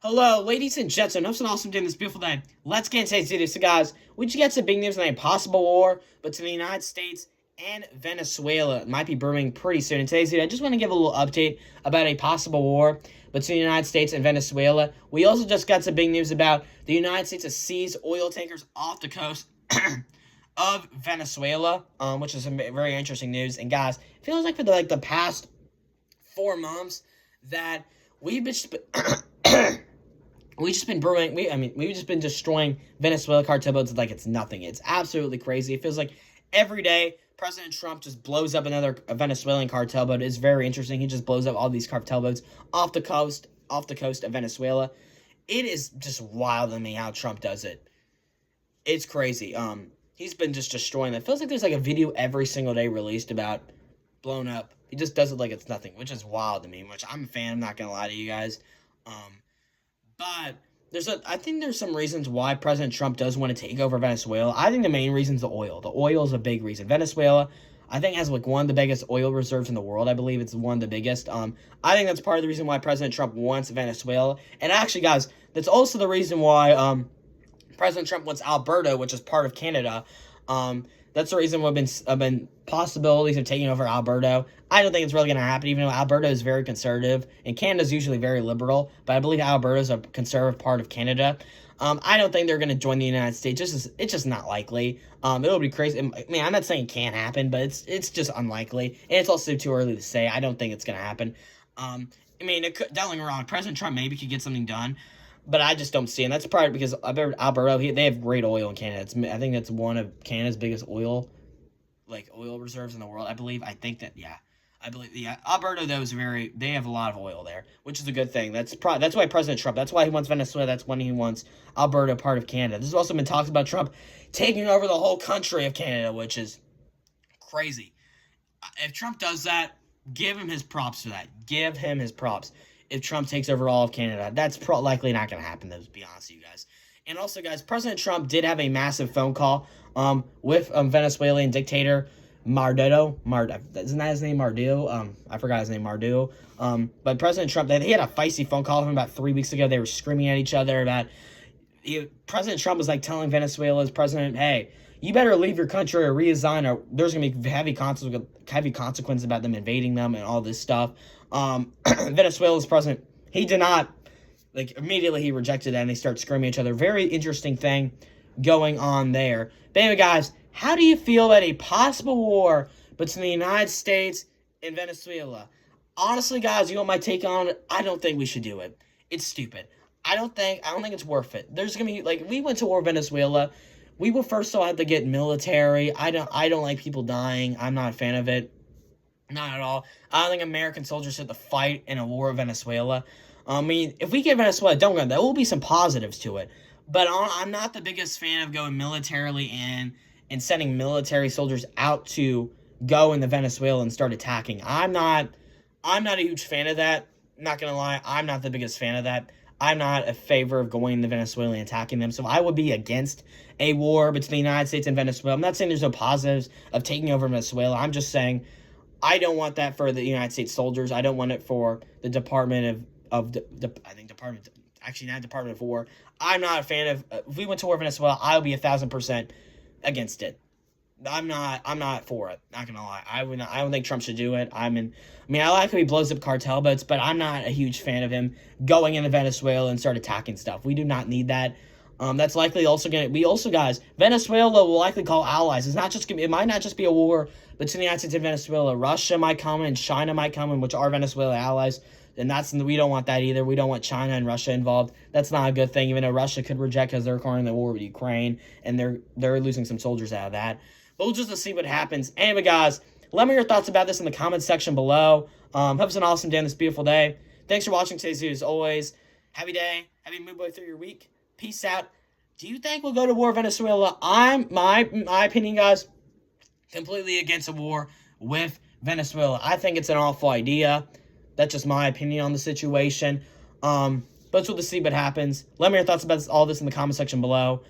Hello, ladies and gentlemen. It's an awesome day on this beautiful day. Let's get into today's video. So, guys, we just got some big news on a possible war between the United States and Venezuela. It might be brewing pretty soon. In today's video, I just want to give a little update about a possible war between the United States and Venezuela. We also just got some big news about the United States has seized oil tankers off the coast of Venezuela, which is some very interesting news. And, guys, it feels like for the past 4 months that we've been we've just been destroying Venezuela cartel boats like it's nothing. It's absolutely crazy. It feels like every day President Trump just blows up another Venezuelan cartel boat. It's very interesting. He just blows up all these cartel boats off the coast of Venezuela. It is just wild to me how Trump does it. It's crazy. He's been just destroying them. It feels like there's like a video every single day released about blown up. He just does it like it's nothing, which is wild to me, which I'm a fan. I'm not going to lie to you guys. But I think there's some reasons why President Trump does want to take over Venezuela. I think the main reason is the oil. The oil is a big reason. Venezuela, I think, has like one of the biggest oil reserves in the world. I believe it's one of the biggest. I think that's part of the reason why President Trump wants Venezuela. And actually, guys, that's also the reason why President Trump wants Alberto, which is part of Canada. That's the reason we've been possibilities of taking over Alberto. I don't think it's really going to happen, even though Alberto is very conservative, and Canada's usually very liberal, but I believe Alberto is a conservative part of Canada. I don't think they're going to join the United States. It's just not likely. It'll be crazy. I mean, I'm not saying it can't happen, but it's just unlikely, and it's also too early to say. I don't think it's going to happen. Don't get me wrong, President Trump maybe could get something done, but I just don't see it. And that's probably because Alberto, they have great oil in Canada. I think that's one of Canada's biggest oil reserves in the world. I believe, Alberto, they have a lot of oil there, which is a good thing. That's why President Trump, that's why he wants Venezuela, that's when he wants Alberta part of Canada. This has also been talks about Trump taking over the whole country of Canada, which is crazy. If Trump does that, give him his props for that. Give him his props. If Trump takes over all of Canada, that's likely not going to happen, to be honest with you guys. And also, guys, President Trump did have a massive phone call with Venezuelan dictator Maduro. Isn't that his name, Maduro? I forgot his name, Maduro. But President Trump, he had a feisty phone call with him about 3 weeks ago. They were screaming at each other about... President Trump was like telling Venezuela's president, hey, you better leave your country or resign, or there's going to be heavy consequences about them invading them and all this stuff. Venezuela's president, he did not, immediately he rejected that, and they start screaming at each other. Very interesting thing going on there. But anyway, guys, how do you feel about a possible war between the United States and Venezuela? Honestly, guys, you know what my take on it? I don't think we should do it. It's stupid. I don't think it's worth it. There's going to be, we went to war with Venezuela. We will first of all have to get military. I don't like people dying. I'm not a fan of it. Not at all. I don't think American soldiers have to fight in a war with Venezuela. I mean, if we get Venezuela, there will be some positives to it. But I'm not the biggest fan of going militarily in and sending military soldiers out to go into Venezuela and start attacking. I'm not a huge fan of that. Not going to lie. I'm not the biggest fan of that. I'm not a favor of going into Venezuela and attacking them. So I would be against a war between the United States and Venezuela. I'm not saying there's no positives of taking over Venezuela. I'm just saying I don't want that for the United States soldiers. I don't want it for the Department Department of War. I'm not a fan of, if we went to war with Venezuela, I'll be 1,000% against it. I'm not for it. Not gonna lie. I don't think Trump should do it. I like how he blows up cartel boats, but I'm not a huge fan of him going into Venezuela and start attacking stuff. We do not need that. That's likely also guys, Venezuela will likely call allies. It might not just be a war between the United States and Venezuela. Russia might come in, China might come in, which are Venezuela allies. And we don't want that either. We don't want China and Russia involved. That's not a good thing, even though Russia could reject because they're currently in the war with Ukraine, and they're losing some soldiers out of that. But we'll just see what happens. Anyway, guys, let me know your thoughts about this in the comments section below. Hope it's an awesome day on this beautiful day. Thanks for watching today's video as always. Happy day. Happy midway through your week. Peace out. Do you think we'll go to war with Venezuela? My opinion, guys, completely against a war with Venezuela. I think it's an awful idea. That's just my opinion on the situation. But we'll see what happens. Let me know your thoughts about all this in the comment section below.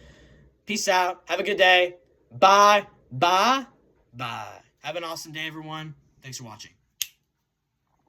Peace out. Have a good day. Bye. Bye. Bye. Have an awesome day, everyone. Thanks for watching.